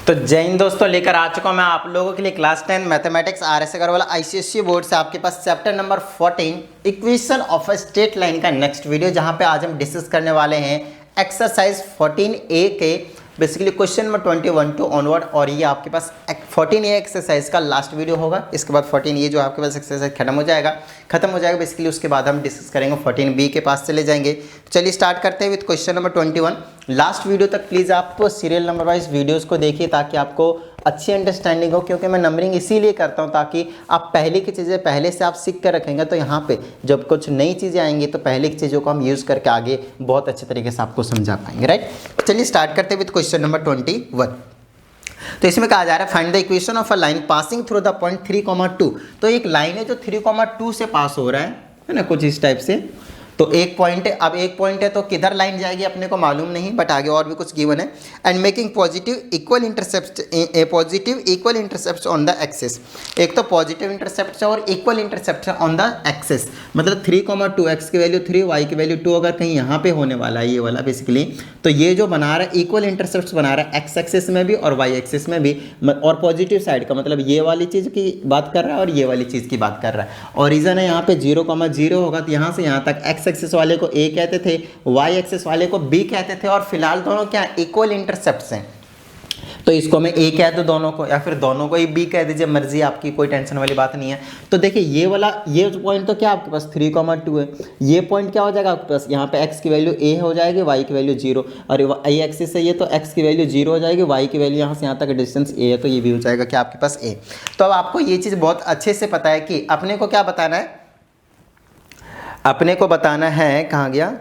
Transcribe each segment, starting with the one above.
तो जय हिंद दोस्तों, लेकर आ चुका हूं मैं आप लोगों के लिए class 10 mathematics RS Aggarwal ICSE board से आपके पास chapter number 14 equation of a straight line का नेक्स्ट वीडियो, जहां पे आज हम डिस्कस करने वाले हैं एक्सरसाइज 14A के basically question number 21 to onward. और ये आपके पास 14A एक्सरसाइज का लास्ट वीडियो होगा। इसके बाद 14A जो आपके पास एक्सरसाइज खत्म हो जाएगा बेसिकली। उसके बाद हम डिस्कस करेंगे 14B के पास चले जाएंगे। चलिए स्टार्ट करते हैं with question number 21। Last video तक प्लीज़ आप सीरियल नंबर वाइज वीडियोज़ को देखिए ताकि आपको अच्छी अंडरस्टैंडिंग हो, क्योंकि मैं नंबरिंग इसीलिए करता हूं ताकि आप पहले की चीज़ें पहले से आप सीख कर रखेंगे, तो यहाँ पे जब कुछ नई चीज़ें आएंगी तो पहले की चीज़ों को हम यूज़ करके आगे बहुत अच्छे तरीके से आपको समझा पाएंगे, राइट। चलिए स्टार्ट करते हैं विद क्वेश्चन नंबर 21। तो इसमें कहा जा रहा है find the equation of a line passing through the point 3,2। तो एक लाइन है जो 3,2 से पास हो रहा है ना, कुछ इस टाइप से। तो एक पॉइंट है, अब एक पॉइंट है तो किधर लाइन जाएगी अपने को मालूम नहीं, बट आगे और भी कुछ गिवन है। And making positive equal intercept on the axis. एक तो पॉजिटिव इंटरसेप्ट है और इक्वल इंटरसेप्ट है ऑन द एक्सिस, मतलब 3,2 एक्स की वैल्यू 3 वाई की वैल्यू 2 अगर कहीं यहाँ पे होने वाला है ये वाला बेसिकली, तो ये जो बना रहा है इक्वल इंटरसेप्ट बना रहा है एक्स एक्सिस में भी और वाई एक्सिस में भी, और पॉजिटिव साइड का मतलब ये वाली चीज़ की बात कर रहा है और ये वाली चीज़ की बात कर रहा है। और रीज़न है यहाँ पे 0,0 होगा, तो यहाँ से यहाँ तक एक्स एक्सिस वाले को ए कहते थे, वाई एक्सिस वाले को बी कहते थे, और फिलहाल दोनों क्या इक्वल इंटरसेप्ट्स हैं। तो इसको मैं ए कह दूं दोनों को, या फिर दोनों को ही बी कह दीजिए, मर्जी आपकी, कोई टेंशन वाली बात नहीं है। तो देखिए ये पॉइंट तो क्या आपके पास 3,2 है। ये पॉइंट क्या हो जाएगा आपके पास, यहाँ पे x की वैल्यू a हो जाएगी, y की वैल्यू 0, और y एक्सिस है ये, तो x की वैल्यू 0 हो जाएगी, y की वैल्यू यहाँ से यहाँ तक डिस्टेंस a है, तो ये भी हो जाएगा क्या आपके पास a। तो अब आपको ये चीज़ बहुत अच्छे से पता है कि अपने को क्या बताना है, अपने को बताना है, कहाँ गया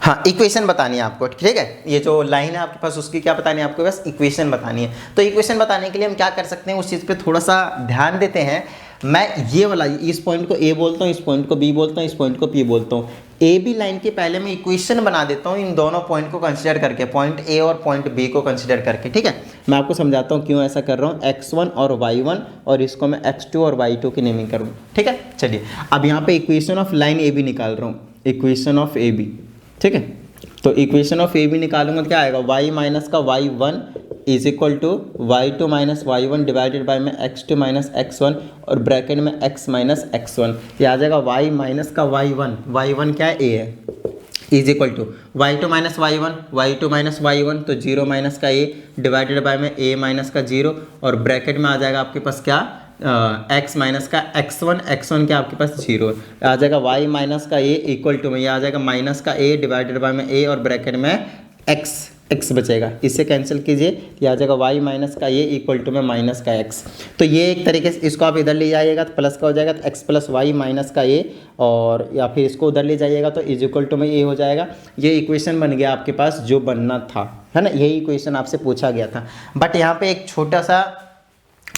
हाँ, इक्वेशन बतानी है आपको, ठीक है। ये जो लाइन है आपके पास उसकी क्या बतानी है आपको, बस इक्वेशन बतानी है। तो इक्वेशन बताने के लिए हम क्या कर सकते हैं, उस चीज़ पे थोड़ा सा ध्यान देते हैं। मैं ये वाला इस पॉइंट को ए बोलता हूँ, इस पॉइंट को बी बोलता हूँ, इस पॉइंट को पी बोलता हूँ। ए बी लाइन के पहले मैं इक्वेशन बना देता हूँ इन दोनों पॉइंट को कंसिडर करके, पॉइंट ए और पॉइंट बी को कंसिडर करके, ठीक है। मैं आपको समझाता हूँ क्यों ऐसा कर रहा हूँ, x1 और y1, और इसको मैं x2 और y2 की नेमिंग करूँ, ठीक है। चलिए अब यहाँ पे equation of line A B निकाल रहा हूँ, इक्वेशन ऑफ ए बी, ठीक है। तो इक्वेशन ऑफ ए बी निकालूंगा तो क्या आएगा, y माइनस का y1 is equal to y2 minus y1 divided by में x2 माइनस x1 और ब्रैकेट में x माइनस x1। ये आ जाएगा y माइनस का y1 क्या है a है, is equal to y2 minus y1 तो 0 माइनस का a डिवाइडेड बाई में a माइनस का 0, और ब्रैकेट में आ जाएगा आपके पास क्या x माइनस का x1 क्या आपके पास 0 आ जाएगा, y माइनस का a इक्वल टू में ये आ जाएगा माइनस का a डिवाइडेड बाय में a और ब्रैकेट में x बचेगा, इससे कैंसिल कीजिए, ये आ जाएगा y माइनस का a इक्वल टू में माइनस का x। तो ये एक तरीके से इसको आप इधर ले जाइएगा तो प्लस का हो जाएगा, तो x प्लस वाई माइनस का a, और या फिर इसको उधर ले जाइएगा तो इज इक्वल टू में a हो जाएगा। ये इक्वेशन बन गया आपके पास जो बनना था, है ना, यही इक्वेशन आपसे पूछा गया था। बट यहाँ पे एक छोटा सा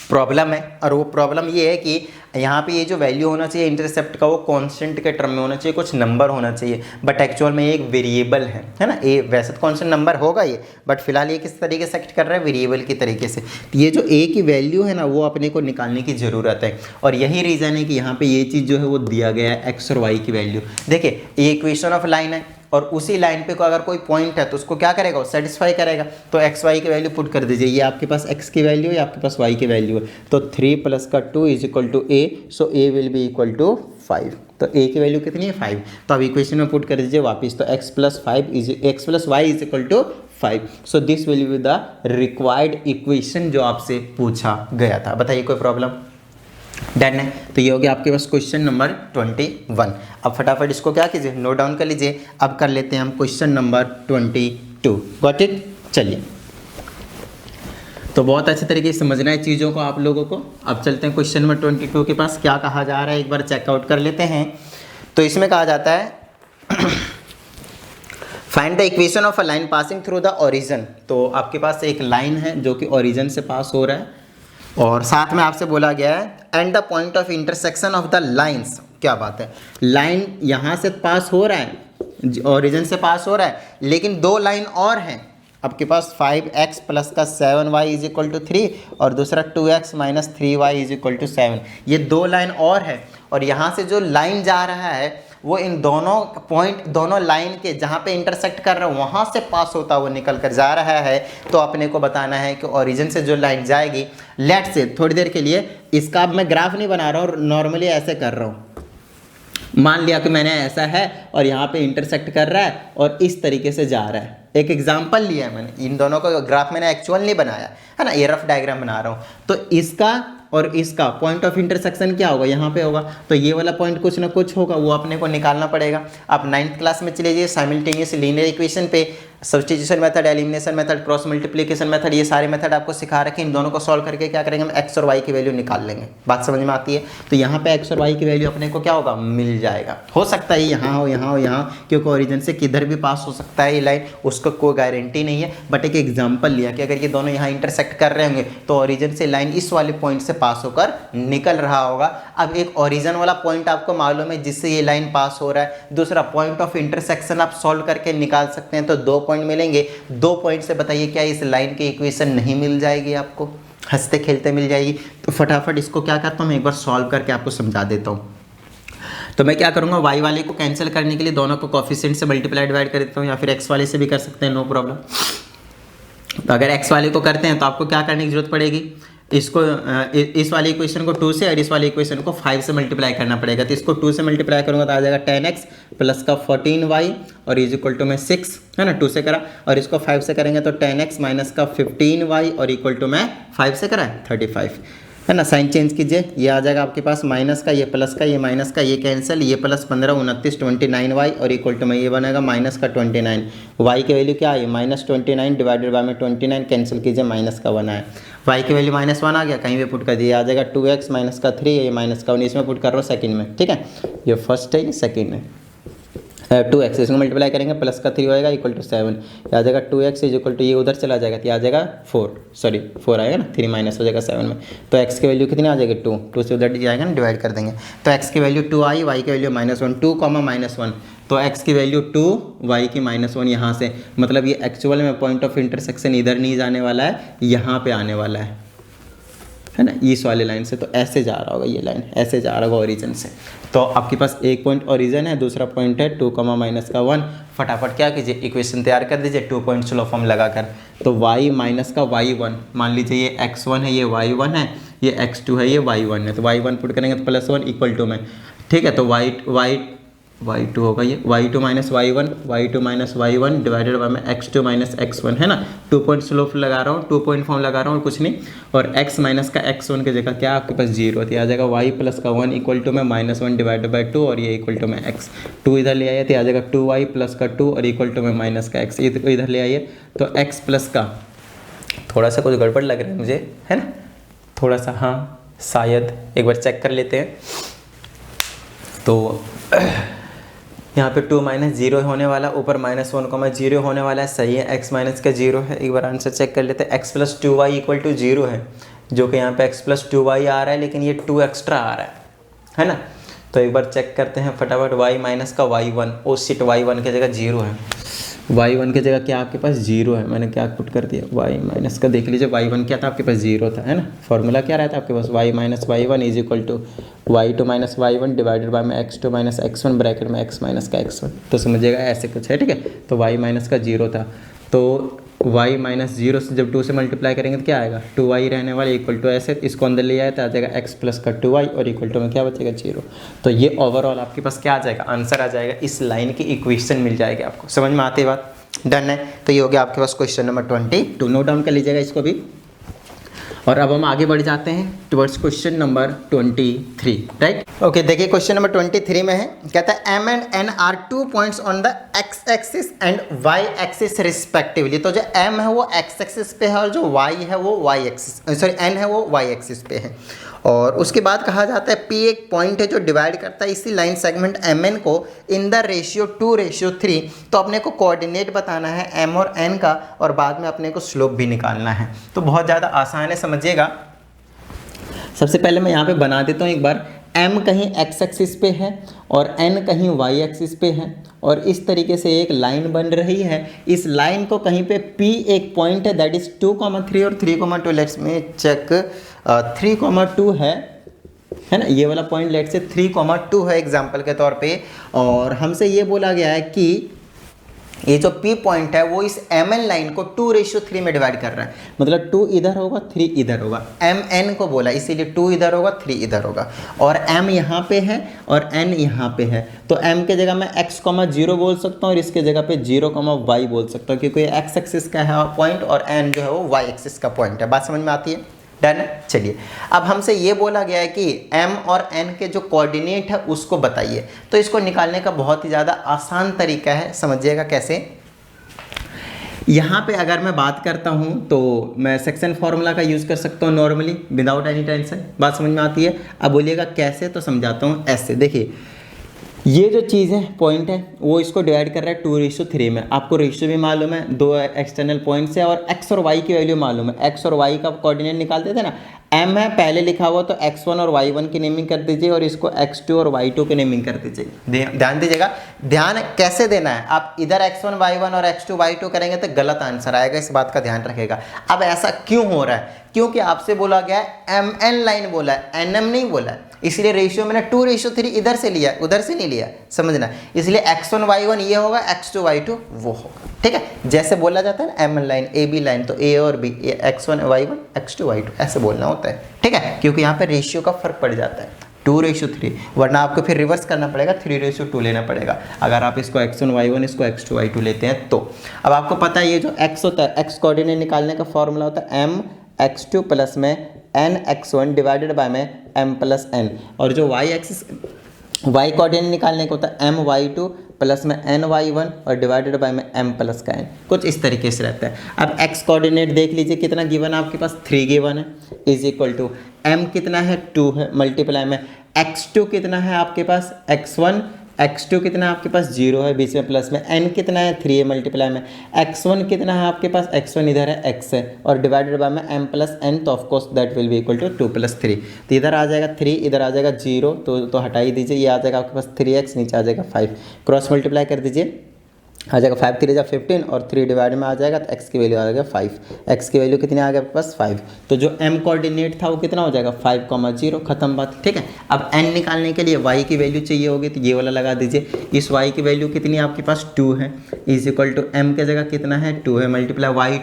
प्रॉब्लम है, और वो प्रॉब्लम ये है कि यहाँ पे ये जो वैल्यू होना चाहिए इंटरसेप्ट का वो कांस्टेंट के टर्म में होना चाहिए, कुछ नंबर होना चाहिए, बट एक्चुअल में ये एक वेरिएबल है ना। ए वैसे तो कांस्टेंट नंबर होगा ये, बट फिलहाल ये किस तरीके से एक्ट कर रहा है, वेरिएबल की तरीके से। तो ये जो ए की वैल्यू है ना वो अपने को निकालने की ज़रूरत है, और यही रीज़न है कि यहाँ पर ये चीज़ जो है वो दिया गया है एक्स और वाई की वैल्यू। देखिए ये इक्वेशन ऑफ लाइन है, और उसी लाइन पे को अगर कोई पॉइंट है तो उसको क्या करेगा, सेटिस्फाई करेगा। तो एक्स वाई की वैल्यू पुट कर दीजिए, ये आपके पास x की वैल्यू है, आपके पास y की वैल्यू है, तो 3 प्लस का 2 is equal to a, so a will be equal to 5। तो a की वैल्यू कितनी है 5, तो अब इक्वेशन में पुट कर दीजिए वापस, तो x plus y is equal to 5। So this will be the required equation जो आपसे पूछा गया था। बताइए कोई प्रॉब्लम, डन है। तो ये हो गया आपके पास क्वेश्चन नंबर 21। अब फटाफट इसको क्या कीजिए, नोट डाउन कर लीजिए। अब कर लेते हैं हम क्वेश्चन नंबर 22। Got it. चलिए, तो बहुत अच्छे तरीके से समझना है चीज़ों को आप लोगों को। अब चलते हैं क्वेश्चन नंबर 22 के पास, क्या कहा जा रहा है एक बार चेकआउट कर लेते हैं। तो इसमें कहा जाता है find the equation of a line passing through the origin. तो आपके पास एक लाइन है जो कि ओरिजिन से पास हो रहा है, और साथ में आपसे बोला गया है and the point of intersection of the lines. क्या बात है, लाइन यहाँ से पास हो रहा है, ओरिजिन से पास हो रहा है, लेकिन दो लाइन और हैं आपके पास, 5x प्लस का 7y इज इक्वल टू 3, और दूसरा 2x minus 3y is equal to 7। ये दो लाइन और है, और यहाँ से जो लाइन जा रहा है वो इन दोनों पॉइंट, दोनों लाइन के जहाँ पे इंटरसेक्ट कर रहा है वहाँ से पास होता हुआ निकल कर जा रहा है। तो अपने को बताना है कि ओरिजिन से जो लाइन जाएगी, लेट्स से थोड़ी देर के लिए इसका अब मैं ग्राफ नहीं बना रहा हूँ, नॉर्मली ऐसे कर रहा हूँ। मान लिया कि मैंने ऐसा है और यहाँ पे इंटरसेक्ट कर रहा है और इस तरीके से जा रहा है। एक एग्जांपल लिया है मैंने, इन दोनों का ग्राफ मैंने एक्चुअल नहीं बनाया है ना, ये रफ डायग्राम बना रहा हूँ। तो इसका और इसका पॉइंट ऑफ इंटरसेक्शन क्या होगा, यहाँ पे होगा। तो ये वाला पॉइंट कुछ ना कुछ होगा, वो अपने को निकालना पड़ेगा। आप 9th क्लास में चले जाइए, साइमल्टेनियस लीनियर इक्वेशन पे substitution method, elimination method, cross multiplication method, ये सारे मेथड आपको सिखा रखे। इन दोनों को सॉल्व करके क्या करेंगे, हम एक्स और वाई की वैल्यू निकाल लेंगे। बात समझ में आती है। तो यहाँ पे एक्स और वाई की वैल्यू अपने को क्या होगा, मिल जाएगा। हो सकता है यहाँ हो, यहाँ हो, यहाँ, क्योंकि ओरिजिन से किधर भी पास हो सकता है ये लाइन, उसका कोई गारंटी नहीं है। बट एक एग्जाम्पल लिया कि अगर ये दोनों यहाँ इंटरसेक्ट कर रहे होंगे तो ओरिजिन से लाइन इस वाले पॉइंट से पास होकर निकल रहा होगा। अब एक ओरिजिन वाला पॉइंट आपको मालूम है जिससे ये लाइन पास हो रहा है, दूसरा पॉइंट ऑफ इंटरसेक्शन आप सॉल्व करके निकाल सकते हैं। तो 2 पॉइंट मिलेंगे, 2 पॉइंट से बताइए क्या इस लाइन की इक्वेशन नहीं मिल जाएगी आपको, हंसते खेलते मिल जाएगी। तो फटाफट इसको क्या करता हूँ मैं एक बार सॉल्व करके आपको समझा देता हूँ। तो मैं क्या करूँगा, वाई वाले को कैंसिल करने के लिए दोनों को कोफिशिएंट से मल्टीप्लाई डिवाइड कर देता हूँ, या फिर एक्स वाले से भी कर सकते हैं, नो प्रॉब्लम। तो अगर एक्स वाले को करते हैं तो आपको क्या करने की जरूरत पड़ेगी, इसको इस वाली इक्वेशन को 2 से और इस वाली इक्वेशन को 5 से मल्टीप्लाई करना पड़ेगा। तो इसको 2 से मल्टीप्लाई करूँगा तो आ जाएगा 10x प्लस का 14y और इज इक्वल टू में 6 है ना, 2 से करा। और इसको 5 से करेंगे तो 10x माइनस का 15y और इक्वल टू में 5 से करा 35 है ना। साइन चेंज कीजिए, ये आ जाएगा आपके पास माइनस का, ये प्लस का, ये माइनस का, ये कैंसिल, ये प्लस 15 29 29y और इक्वल टू में ये बनेगा माइनस का 29। y की वैल्यू क्या है, -29 डिवाइडेड बाय में 29 कैंसिल कीजिए, माइनस का 1 आया। y की वैल्यू -1 आ गया, कहीं भी पुट कर दिए, आ जाएगा 2x माइनस का 3, ये माइनस का 19 में पुट कर रहा हूँ सेकंड में, ठीक है। ये फर्स्ट है, ये सेकंड है। 2x इसको मल्टीप्लाई करेंगे, प्लस का 3 होएगा इक्वल टू 7, आ जाएगा 2x इज इक्वल टू, ये उधर चला जाएगा तो आ जाएगा 4 आएगा ना, 3 माइनस हो जाएगा 7 में। तो x की वैल्यू कितनी आ जाएगी, 2 से उधर जाएगा ना, डिवाइड कर देंगे। तो x की वैल्यू 2 आई, y की वैल्यू -1, 2, -1। तो x की वैल्यू 2, y की -1 यहाँ से, मतलब ये एक्चुअल में पॉइंट ऑफ इंटरसेक्शन इधर नहीं जाने वाला है, यहाँ पे आने वाला है ना, इस वाले लाइन से। तो ऐसे जा रहा होगा, ये लाइन ऐसे जा रहा होगा ओरिजिन से। तो आपके पास एक पॉइंट ओरिजिन है, दूसरा पॉइंट है 2, -1। फटाफट क्या कीजिए, इक्वेशन तैयार कर दीजिए 2 पॉइंट स्लो फॉर्म लगाकर। तो y माइनस का y1, मान लीजिए ये x1 है, ये y1 है, ये x2 है, ये y1 है। तो y1 पुट करेंगे तो +1 इक्वल टू में, ठीक है। तो y2 होगा, ये y2 minus y1 divided by में x2 माइनस x1 है ना। 2 पॉइंट स्लो लगा रहा हूँ, 2 पॉइंट फॉर्म लगा रहा हूँ, कुछ नहीं। और x माइनस का x1 की जगह क्या आपके पास 0 होती है, आ जाएगा y प्लस का 1 इक्वल टू में -1 डिवाइडेड बाय 2 और ये इक्वल टू में x। 2 इधर ले आइए तो आ जाएगा 2y प्लस का 2 और इक्वल टू में माइनस का x, इधर ले आइए तो x प्लस का, थोड़ा सा कुछ गड़बड़ लग रहा है मुझे, है ना, थोड़ा सा, हाँ शायद एक बार चेक कर लेते हैं। तो यहाँ पे 2 -0 होने वाला, ऊपर -1, 0 होने वाला है, सही है। x माइनस का 0 है, एक बार आंसर चेक कर लेते हैं। x plus 2y equal to 0 है, जो कि यहाँ पे x प्लस 2y आ रहा है, लेकिन ये 2 एक्स्ट्रा आ रहा है ना। तो एक बार चेक करते हैं फटाफट, y माइनस का y1, ओ शिट, y1 की जगह 0 है, y1 की जगह क्या आपके पास 0 है, मैंने क्या पुट कर दिया, y माइनस का, देख लीजिए y1 क्या था आपके पास 0 था, है ना। फॉर्मूला क्या रहता है आपके पास, y minus y1 is equal to y2 minus y1 divided by में x2 माइनस x1 ब्रैकेट में x माइनस का x1। तो समझिएगा ऐसे कुछ है, ठीक है। तो y माइनस का 0 था, तो y माइनस 0 से जब 2 से मल्टीप्लाई करेंगे तो क्या आएगा, 2y रहने वाला इक्वल टू, ऐसे इसको अंदर ले आए तो आ जाएगा x प्लस का 2y और इक्वल टू में क्या बचेगा 0। तो ये ओवरऑल आपके पास क्या आ जाएगा, आंसर आ जाएगा, इस लाइन की इक्वेशन मिल जाएगी आपको। समझ में आती है बात, डन है। तो ये हो गया आपके पास क्वेश्चन नंबर 22, नोट डाउन कर लीजिएगा इसको भी। और अब हम आगे बढ़ जाते हैं towards question number 23, right. Okay, देखिए क्वेश्चन नंबर 23 में है, कहता है m and n are 2 points on the x axis and y axis respectively. तो जो m है वो x एक्सिस पे है और जो y है वो y एक्सिस, सॉरी n है वो y एक्सिस पे है। और उसके बाद कहा जाता है P एक पॉइंट है जो डिवाइड करता है इसी लाइन सेगमेंट MN को इन द रेशियो 2:3। तो अपने को कोऑर्डिनेट बताना है M और N का, और बाद में अपने को स्लोप भी निकालना है। तो बहुत ज़्यादा आसान है, समझिएगा। सबसे पहले मैं यहाँ पे बना देता हूँ एक बार, M कहीं x एक्सिस पे है और N कहीं y एक्सिस पे है, और इस तरीके से एक लाइन बन रही है। इस लाइन को कहीं पे P एक पॉइंट है, दैट इज 2,3 और 3,2। लेट्स में चेक 3,2 है, है ना, ये वाला पॉइंट लेट से 3,2 है एग्जाम्पल के तौर पे, और हमसे ये बोला गया है कि ये जो P पॉइंट है वो इस MN लाइन को 2:3 में डिवाइड कर रहा है, मतलब 2 इधर होगा 3 इधर होगा, MN को बोला इसीलिए 2 इधर होगा 3 इधर होगा, और M यहाँ पे है और N यहाँ पे है, तो M के जगह मैं x,0 बोल सकता हूँ और इसके जगह पे 0,y बोल सकता हूँ, क्योंकि ये x एक्सिस का है पॉइंट और N जो है वो y एक्सिस का पॉइंट है। बात समझ में आती है? डन है। चलिए अब हमसे ये बोला गया है कि M और N के जो कोऑर्डिनेट है उसको बताइए, तो इसको निकालने का बहुत ही ज़्यादा आसान तरीका है, समझिएगा कैसे। यहाँ पे अगर मैं बात करता हूँ तो मैं सेक्शन फार्मूला का यूज़ कर सकता हूँ नॉर्मली विदाउट एनी टेंशन। बात समझ में आती है? अब बोलिएगा कैसे, तो समझाता हूँ ऐसे। देखिए ये जो चीज़ है पॉइंट है वो इसको डिवाइड कर रहा है 2:3 में, आपको रेशियो भी मालूम है, दो एक्सटर्नल पॉइंट्स है और x और y की वैल्यू मालूम है। x और y का कोऑर्डिनेट निकालते थे ना, m है पहले लिखा हुआ, तो x1 और y1 की नेमिंग कर दीजिए और इसको x2 और y2 की नेमिंग कर दीजिए। ध्यान दीजिएगा, ध्यान कैसे देना है, आप इधर x1 y1 और x2 y2 करेंगे तो गलत आंसर आएगा, इस बात का ध्यान रखेगा। अब ऐसा क्यों हो रहा है? क्योंकि आपसे बोला गया है MN लाइन बोला है, NM नहीं बोला है, इसलिए रेशियो मैंने 2:3 इधर से लिया, उधर से नहीं लिया, समझना। इसलिए x1 y1 ये होगा, x2 y2 वो होगा, ठीक है। जैसे बोला जाता है ना MN लाइन AB लाइन, तो A और B, x1 y1 x2 y2 ऐसे बोलना होता है, ठीक है, क्योंकि यहाँ पे रेशियो का फर्क पड़ जाता है 2:3, वरना आपको फिर रिवर्स करना पड़ेगा, 3:2 लेना पड़ेगा अगर आप इसको x1 y1 इसको x2 y2 लेते हैं तो। अब आपको पता है ये जो x होता है, x कोऑर्डिनेट निकालने का फॉर्मूला होता है m x2 प्लस में n x1 डिवाइडेड बाय में m प्लस n, और जो y एक्सिस y कोऑर्डिनेट निकालने का होता है m y2 प्लस में n y1 और डिवाइडेड बाय में m प्लस का n, कुछ इस तरीके से रहता है। अब x कोऑर्डिनेट देख लीजिए कितना गिवन है आपके पास, 3 गिवन है, इज इक्वल टू m कितना है 2 है, मल्टीप्लाई में x2 कितना है आपके पास x1, x2 कितना है आपके पास 0 है, बीच में प्लस में n कितना है 3 है, मल्टीप्लाई में x1 कितना है आपके पास, x1 इधर है x है, और डिवाइडेड बाय में m प्लस n, तो of course that will be equal to 2 + 3, तो इधर आ जाएगा 3, इधर आ जाएगा 0, तो हटा ही दीजिए, ये आ जाएगा आपके पास 3x, नीचे आ जाएगा 5, क्रॉस मल्टीप्लाई कर दीजिए, आ जाएगा 5 3 15 और 3 डिवाइड में आ जाएगा तो x की वैल्यू आ जाएगा 5, x की वैल्यू कितनी आ गई आपके पास 5, तो जो m कोऑर्डिनेट था वो कितना हो जाएगा 5,0, खत्म बात, ठीक है। अब n निकालने के लिए y की वैल्यू चाहिए होगी, तो ये वाला लगा दीजिए, इस y की वैल्यू कितनी है आपके पास 2 है, इज इक्वल टू m के जगह कितना है 2 है, मल्टीप्लाई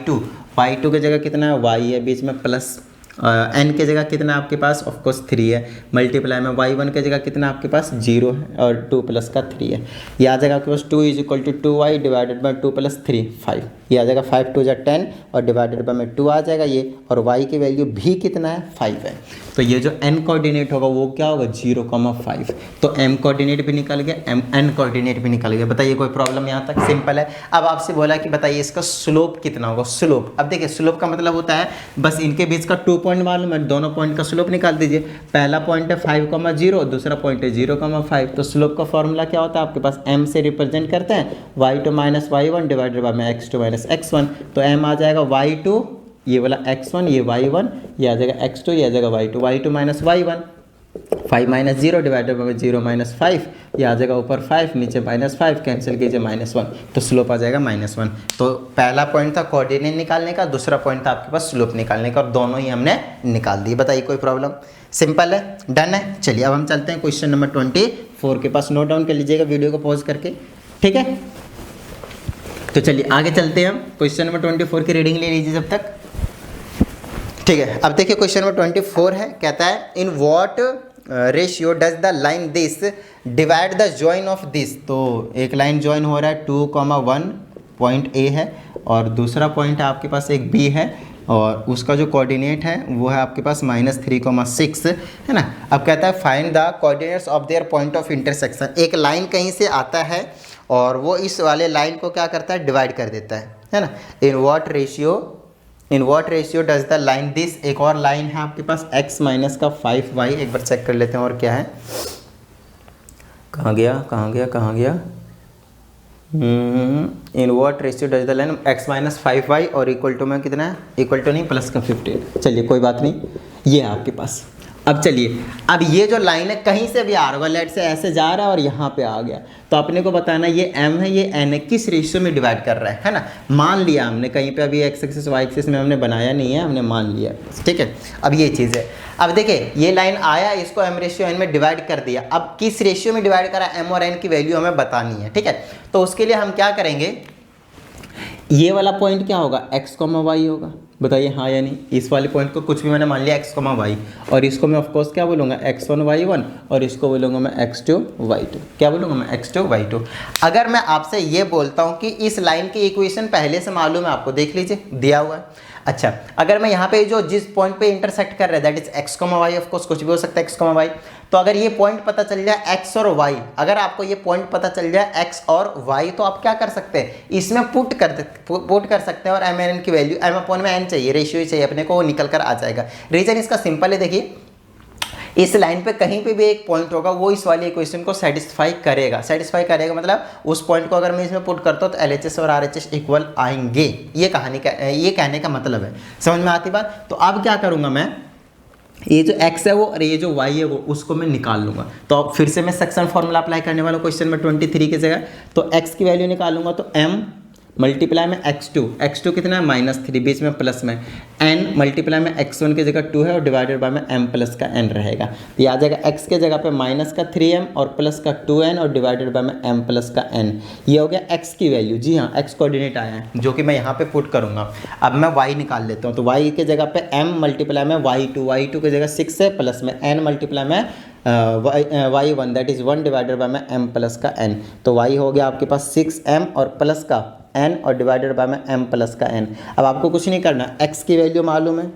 y2 के जगह कितना है y है, बीच में प्लस n के जगह कितना आपके पास ऑफ कोर्स 3 है, मल्टीप्लाई में y1 के जगह कितना आपके पास 0 है और 2 प्लस का 3 है, ये आ जाएगा आपके पास 2 is equal to 2y divided by 2 + 3 5, ये आ जाएगा 5 2 10 और डिवाइडेड बाई में 2 आ जाएगा ये, और y की वैल्यू भी कितना है 5 है, तो ये जो n कोऑर्डिनेट होगा वो क्या होगा 0,5, तो m कोऑर्डिनेट भी निकल गया, n कोऑर्डिनेट भी निकल गया। बताइए कोई प्रॉब्लम यहाँ तक? सिंपल है। अब आपसे बोला कि बताइए इसका स्लोप कितना होगा, स्लोप। अब देखिए स्लोप का मतलब होता है बस इनके बीच का 2 पॉइंट मालूम है, दोनों पॉइंट का स्लोप निकाल दीजिए, पहला पॉइंट है 5,0, दूसरा पॉइंट है 0,5, तो स्लोप का फॉर्मूला क्या होता है आपके पास, m से रिप्रेजेंट करते हैं y2 - y1 डिवाइडेड बाय में x2 - x1, तो m आ जाएगा y2, ये वाला x1, ये y1, ये आ जाएगा x2, ये आ जाएगा y2 - y1, 5 - 0 डिवाइडेड बाय 0 - 5, ये आ जाएगा ऊपर 5, नीचे -5, कैंसिल कीजिए -1, तो स्लोप आ जाएगा -1। तो पहला पॉइंट था कोऑर्डिनेट निकालने का, दूसरा पॉइंट था आपके पास स्लोप निकालने का, और दोनों ही हमने निकाल दिए। बताइए कोई प्रॉब्लम? सिंपल है, डन है। चलिए अब हम चलते हैं क्वेश्चन नंबर 24 के पास, नोट डाउन कर लीजिएगा वीडियो को पॉज करके, ठीक है। तो चलिए आगे चलते हैं, हम क्वेश्चन नंबर 24 की रीडिंग ले लीजिए जब तक, ठीक है। अब देखिए क्वेश्चन नंबर 24 है, कहता है in what ratio does the line this divide the join of this, तो एक लाइन जॉइन हो रहा है 2,1 पॉइंट A है और दूसरा पॉइंट आपके पास एक B है, और उसका जो कोऑर्डिनेट है वो है आपके पास -3,6 है ना। अब कहता है find the coordinates of their point of intersection, एक लाइन कहीं से आता है और वो इस वाले लाइन को क्या करता है डिवाइड कर देता है ना। In what ratio does the line this, एक और लाइन है आपके पास x माइनस का 5y, एक बार चेक कर लेते हैं और क्या है, कहाँ गया in what ratio does the line x - 5y और इक्वल टू में कितना है, इक्वल टू नहीं प्लस का 15, चलिए कोई बात नहीं, ये है आपके पास। अब चलिए, अब ये जो लाइन है कहीं से भी आ रहा होगा, लेट से ऐसे जा रहा है और यहाँ पे आ गया, तो अपने को बताना ये m है, ये n है, किस रेशियो में डिवाइड कर रहा है ना। मान लिया हमने, कहीं पे अभी x एक्सिस y एक्सिस में हमने बनाया नहीं है, हमने मान लिया, ठीक है। अब ये चीज़ है, अब देखिए ये लाइन आया, इसको m रेशियो n में डिवाइड कर दिया, अब किस रेशियो में डिवाइड करा, m और n की वैल्यू हमें बतानी है, ठीक है। तो उसके लिए हम क्या करेंगे, ये वाला पॉइंट क्या होगा, x, y होगा, बताइए हाँ या नहीं। इस वाले पॉइंट को कुछ भी मैंने मान लिया x, y, और इसको मैं ऑफकोर्स क्या बोलूँगा, x1 y1, और इसको बोलूँगा मैं x2 y2। क्या बोलूँगा मैं, x2 y2। अगर मैं आपसे ये बोलता हूँ कि इस लाइन की इक्वेशन पहले से मालूम है आपको, देख लीजिए दिया हुआ है। अच्छा, अगर मैं यहाँ पे जो जिस पॉइंट पे इंटरसेक्ट कर रहा है that is x, y, of course कुछ भी हो सकता है x, y, तो अगर ये पॉइंट पता चल जाए x और y, अगर आपको ये पॉइंट पता चल जाए x और y, तो आप क्या कर सकते हैं, इसमें पुट कर सकते हैं, और m n की वैल्यू m अपॉन में n चाहिए, रेशियो ही चाहिए अपने को, वो निकल कर आ जाएगा। रीजन इसका सिंपल है, देखिए इस लाइन पे कहीं पे भी एक पॉइंट होगा वो इस वाली इक्वेशन को सेटिस्फाई करेगा मतलब उस पॉइंट को अगर मैं इसमें पुट करता हूँ तो LHS और RHS इक्वल आएंगे। ये कहने का मतलब है, समझ में आती बात। तो अब क्या करूँगा मैं, ये जो x है वो और ये जो y है वो, उसको मैं निकाल लूँगा। तो अब फिर से मैं सेक्शन फॉर्मूला अप्लाई करने वाला हूँ क्वेश्चन में 23 की जगह। तो x की वैल्यू निकालूंगा तो m मल्टीप्लाई में x2 कितना है -3, बीच में प्लस में n मल्टीप्लाई में x1 की जगह 2 है और डिवाइडेड बाय में m प्लस का n रहेगा। तो ये आ जाएगा x के जगह पे माइनस का 3m और प्लस का 2n और डिवाइडेड बाय में m प्लस का n। ये हो गया x की वैल्यू, जी हाँ x कोऑर्डिनेट आया है जो कि मैं यहाँ पे पुट करूँगा। अब मैं y निकाल लेता हूँ, तो y के जगह पे m मल्टीप्लाई में y2 की जगह 6 है प्लस में n मल्टीप्लाई में y1 that is 1 divided by में m प्लस का n। तो y हो गया आपके पास 6m और प्लस का n और डिवाइडेड बाय में m प्लस का n। अब आपको कुछ नहीं करना, x की वैल्यू मालूम है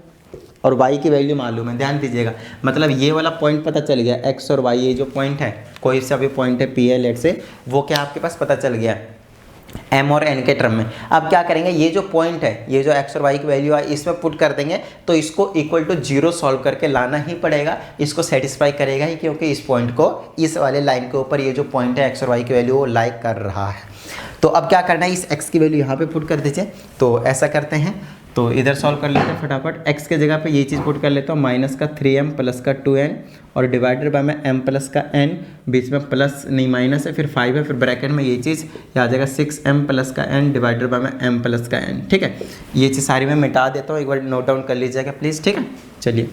और y की वैल्यू मालूम है, ध्यान दीजिएगा। मतलब ये वाला पॉइंट पता चल गया, x और y ये जो पॉइंट है, कोई सा भी पॉइंट है P है लेट से, वो क्या आपके पास पता चल गया m और n के टर्म में। अब क्या करेंगे, ये जो पॉइंट है, ये जो x और y की वैल्यू है इसमें पुट कर देंगे, तो इसको इक्वल टू 0 सॉल्व करके लाना ही पड़ेगा, इसको सेटिस्फाई करेगा ही, क्योंकि इस पॉइंट को इस वाले लाइन के ऊपर ये जो पॉइंट है x और y की वैल्यू वो लाइक कर रहा है। तो अब क्या करना है, इस x की वैल्यू यहाँ पे पुट कर दीजिए। तो ऐसा करते हैं, तो इधर सॉल्व कर लेते हैं फटाफट। x के जगह पे ये चीज़ पुट कर लेता हूँ, माइनस का 3m प्लस का 2n और डिवाइडेड बाय में m प्लस का n, बीच में प्लस नहीं माइनस है, फिर 5 है, फिर ब्रैकेट में ये चीज़ आ जाएगा 6m प्लस का n डिवाइडेड बाय में m प्लस का n। ठीक है, ये चीज़ सारी मैं मिटा देता हूँ, एक बार नोट डाउन कर लीजिएगा प्लीज़। ठीक है, चलिए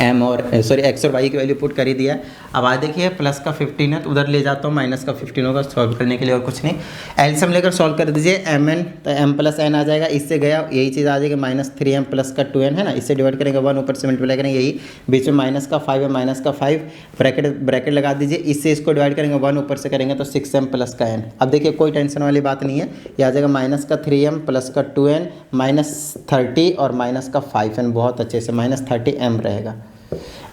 m और x और y की वैल्यू पुट कर ही दिया है। अब आज देखिए प्लस का 15 है तो उधर ले जाता हूँ, माइनस का 15 होगा सॉल्व करने के लिए, और कुछ नहीं। एलसीएम लेकर सॉल्व कर दीजिए, mn तो m प्लस n आ जाएगा, इससे गया यही चीज़ आ जाएगी -3m प्लस का 2n है ना, इससे डिवाइड करेंगे 1 ऊपर से मल्टीप्लाई करेंगे, यही बीच में माइनस का 5 है, माइनस का 5 ब्रैकेट लगा दीजिए, इससे इसको डिवाइड करेंगे 1 ऊपर से करेंगे तो 6m प्लस का n। अब देखिए कोई टेंशन वाली बात नहीं है, ये आ जाएगा माइनस का 3m प्लस का 2n -30 और माइनस का 5n, बहुत अच्छे से -30m रहेगा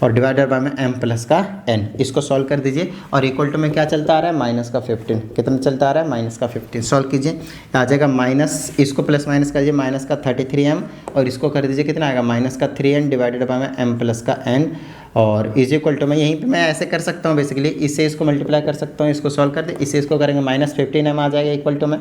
और डिवाइडेड बाय में m प्लस का n। इसको सॉल्व कर दीजिए और इक्वल टू में क्या चलता आ रहा है, माइनस का 15। कितना चलता आ रहा है, माइनस का 15। सॉल्व कीजिए, आ जाएगा माइनस, इसको प्लस माइनस करिए, माइनस का 33m और इसको कर दीजिए, कितना आएगा, माइनस का 3n डिवाइडेड बाय में m प्लस का n और इज इक्वल टू में यहीं पे मैं ऐसे कर सकता हूँ बेसिकली, इससे इसको मल्टीप्लाई कर सकता हूँ, इसको सॉल्व कर दे, इससे इसको करेंगे -15m आ जाएगा इक्वल टू में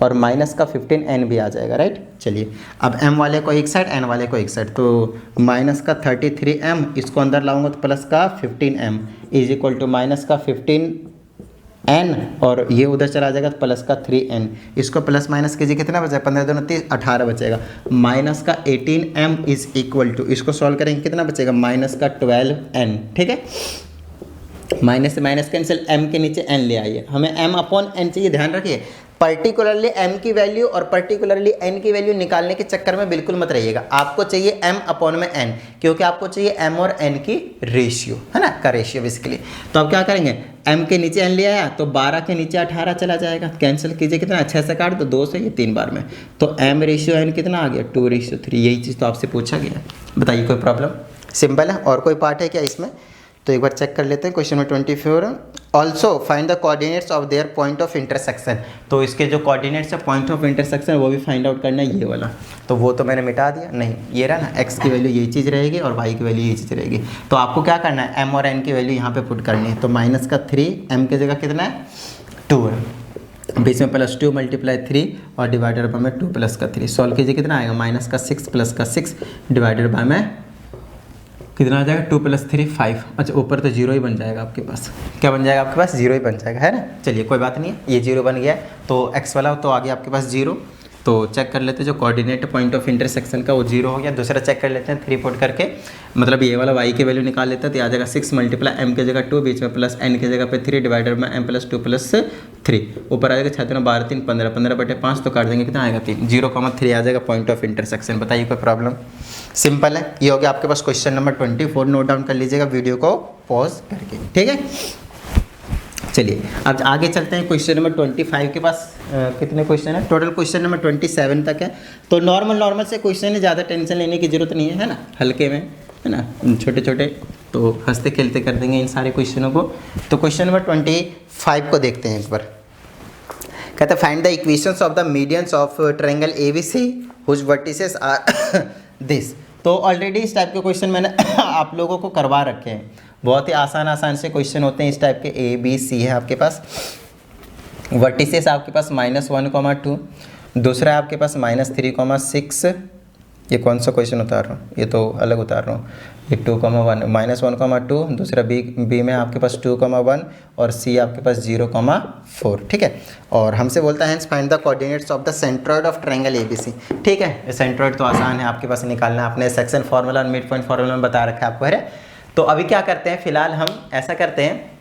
और माइनस का 15n भी आ जाएगा, राइट। चलिए अब m वाले को एक साइड, n वाले को एक साइड, तो माइनस का 33m इसको अंदर लाऊंगा तो प्लस का 15m is equal to minus का 15n और ये उधर चला जाएगा तो प्लस का 3n। इसको प्लस माइनस कीजिए, कितना बचेगा, 15 दूनी 30 18 बचेगा, माइनस का 18m इज इक्वल टू, इसको सॉल्व करेंगे कितना बचेगा, माइनस का 12n। ठीक है, माइनस से माइनस कैंसिल, m के नीचे n ले आइए, हमें m अपॉन n चाहिए, ध्यान रखिए। पर्टिकुलरली m की वैल्यू और पर्टिकुलरली n की वैल्यू निकालने के चक्कर में बिल्कुल मत रहिएगा, आपको चाहिए m अपॉन में n, क्योंकि आपको चाहिए m और n की रेशियो है ना, का रेशियो बेसिकली। तो अब क्या करेंगे, m के नीचे n ले आया तो 12 के नीचे 18 चला जाएगा, कैंसिल कीजिए, कितना 6 से काट दो, 2 से, ये 3 बार में, तो m रेशियो n कितना आ गया, 2:3। यही चीज़ तो आपसे पूछा गया, बताइए कोई प्रॉब्लम, सिंपल है। और कोई पार्ट है क्या इसमें, तो एक बार चेक कर लेते हैं क्वेश्चन में 24। Also find the coordinates of their point of intersection, तो इसके जो कोऑर्डिनेट्स है पॉइंट ऑफ इंटरसेक्शन वो भी फाइंड आउट करना है, ये वाला। तो वो तो मैंने मिटा दिया, नहीं ये रहा ना, x की वैल्यू ये चीज़ रहेगी और y की वैल्यू ये चीज़ रहेगी। तो आपको क्या करना है, m और n की वैल्यू यहाँ पे पुट करनी है। तो माइनस का 3, m की जगह कितना है 2 है, बीच में प्लस 2 मल्टीप्लाई 3 और डिवाइडेड बाय में 2 प्लस का 3। सॉल्व कीजिए, कितना आएगा, माइनस का 6 प्लस का 6 डिवाइडेड बाय में कितना आ जाएगा 2 + 3 5। अच्छा ऊपर तो जीरो ही बन जाएगा आपके पास, क्या बन जाएगा आपके पास, जीरो ही बन जाएगा, है ना। चलिए कोई बात नहीं है, ये जीरो बन गया तो x वाला तो आ गया आपके पास जीरो। तो चेक कर लेते हैं जो कोऑर्डिनेट पॉइंट ऑफ इंटरसेक्शन का वो जीरो हो गया। दूसरा चेक कर लेते हैं 3 पुट करके, मतलब ये वाला y की वैल्यू निकाल लेते हैं तो आ जाएगा 6 × m की जगह 2, बीच में प्लस n की जगह पे 3 डिवाइडेड में m + 2 + 3, ऊपर आ जाएगा 6 × 12 3 15, 15/5 तो काट देंगे कितना आएगा 3, 0,3 आ जाएगा पॉइंट ऑफ इंटरसेक्शन। बताइए कोई प्रॉब्लम, सिंपल है। ये हो गया आपके पास क्वेश्चन नंबर 24, नोट डाउन कर लीजिएगा वीडियो को पॉज करके, ठीक है। चलिए अब आगे चलते हैं क्वेश्चन नंबर 25 के पास। कितने क्वेश्चन है टोटल, क्वेश्चन नंबर 27 तक है। तो नॉर्मल से क्वेश्चन है, ज़्यादा टेंशन लेने की जरूरत नहीं है ना, हल्के में है ना, छोटे छोटे तो हंसते खेलते कर देंगे इन सारे क्वेश्चनों को। तो क्वेश्चन नंबर 25 को देखते हैं एक बार। कहते हैं find the equations of the medians of triangle ABC whose vertices are this. तो ऑलरेडी इस टाइप के क्वेश्चन मैंने आप लोगों को करवा रखे हैं, बहुत ही आसान से क्वेश्चन होते हैं इस टाइप के। ABC है आपके पास, वर्टिसेस आपके पास -1,2, दूसरा है आपके पास -3,6। ये कौन सा क्वेश्चन उतार रहा हूँ, ये तो अलग उतार रहा हूँ। ये 2,1 -1,2, दूसरा बी में आपके पास 2,1 और C आपके पास 0,4, ठीक है। और हमसे बोलता है find the coordinates of the centroid of triangle ABC, ठीक है। सेंट्रॉइड तो आसान है आपके पास निकालना, आपने सेक्शन फार्मूला और मिड पॉइंट फार्मूला में बता रखा है आपको, है। तो अभी क्या करते हैं, फिलहाल हम ऐसा करते हैं,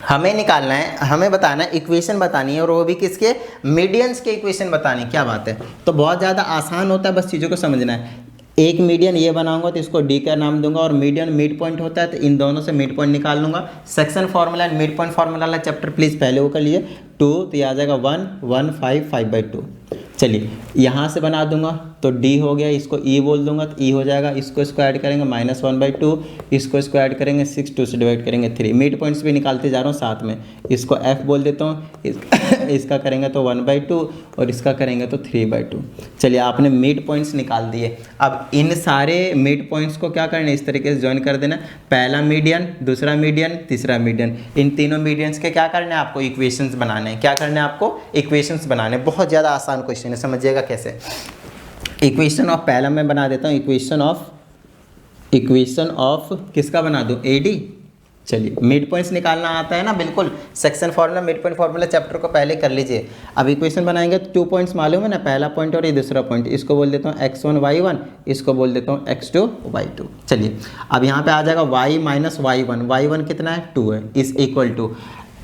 हमें निकालना है, हमें बताना है, इक्वेशन बतानी है, और वो भी किसके, मीडियंस के इक्वेशन बतानी, क्या बात है। तो बहुत ज़्यादा आसान होता है, बस चीज़ों को समझना है। एक मीडियन ये बनाऊंगा तो इसको डी का नाम दूंगा, और मीडियन मिड पॉइंट होता है तो इन दोनों से मिड पॉइंट निकाल लूंगा। Section formula and mid point formula वाला चैप्टर प्लीज़ पहले वो कर लीजिए। 2 तो ये आ जाएगा 1 1 5 5/2। चलिए यहाँ से बना दूंगा तो d हो गया, इसको e बोल दूंगा तो e हो जाएगा, इसको ऐड करेंगे -1/2, इसको ऐड करेंगे 6, 2 से डिवाइड करेंगे 3। मिड पॉइंट्स भी निकालते जा रहा हूँ साथ में, इसको f बोल देता हूँ, इसका करेंगे तो 1/2 और इसका करेंगे तो 3/2। चलिए आपने मिड पॉइंट्स निकाल दिए। अब इन सारे मिड पॉइंट्स को क्या करना है, इस तरीके से ज्वाइन कर देना, पहला मीडियन, दूसरा मीडियन, तीसरा मीडियन। इन तीनों मीडियंस के क्या करना है आपको, इक्वेशंस बनाने हैं। क्या करना है आपको, इक्वेशंस बनाने। बहुत ज़्यादा आसान क्वेश्चन है, समझिएगा कैसे। इक्वेशन ऑफ पहला मैं बना देता हूँ, इक्वेशन ऑफ किसका बना दूँ, AD। चलिए मिड पॉइंट्स निकालना आता है ना, बिल्कुल। Section formula mid point formula chapter को पहले कर लीजिए। अब इक्वेशन बनाएंगे तो 2 पॉइंट्स मालूम है ना, पहला पॉइंट और ये दूसरा पॉइंट। इसको बोल देता हूँ x1 y1, इसको बोल देता हूँ x2 y2। चलिए अब यहाँ पे आ जाएगा y - y1, y1 कितना है 2 है, इज इक्वल टू,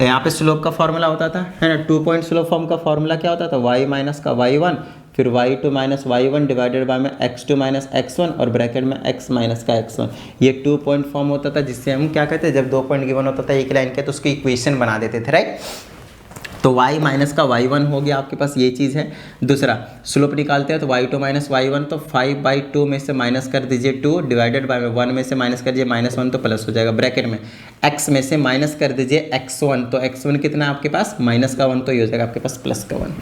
यहाँ पे स्लोप का फॉर्मूला होता था, है ना, 2 पॉइंट स्लोप फॉर्म का फॉर्मूला क्या होता था, y - का y1, फिर y2 - y1 डिवाइडेड बाय में x2 - x1 और ब्रैकेट में x - का x1। ये 2 पॉइंट फॉर्म होता था, जिससे हम क्या कहते हैं, जब 2 पॉइंट गिवन होता था एक लाइन के तो उसकी इक्वेशन बना देते थे, राइट। तो y - का y1 हो गया आपके पास, ये चीज़ है। दूसरा स्लोप निकालते हैं तो y2 - y1, तो 5/2 में से माइनस कर दीजिए 2 डिवाइडेड बाय में 1 में से माइनस कर दीजिए -1 तो प्लस हो जाएगा, ब्रैकेट में x में से माइनस कर दीजिए x1, तो x1 कितना है आपके पास, -1 तो ये हो जाएगा आपके पास +1।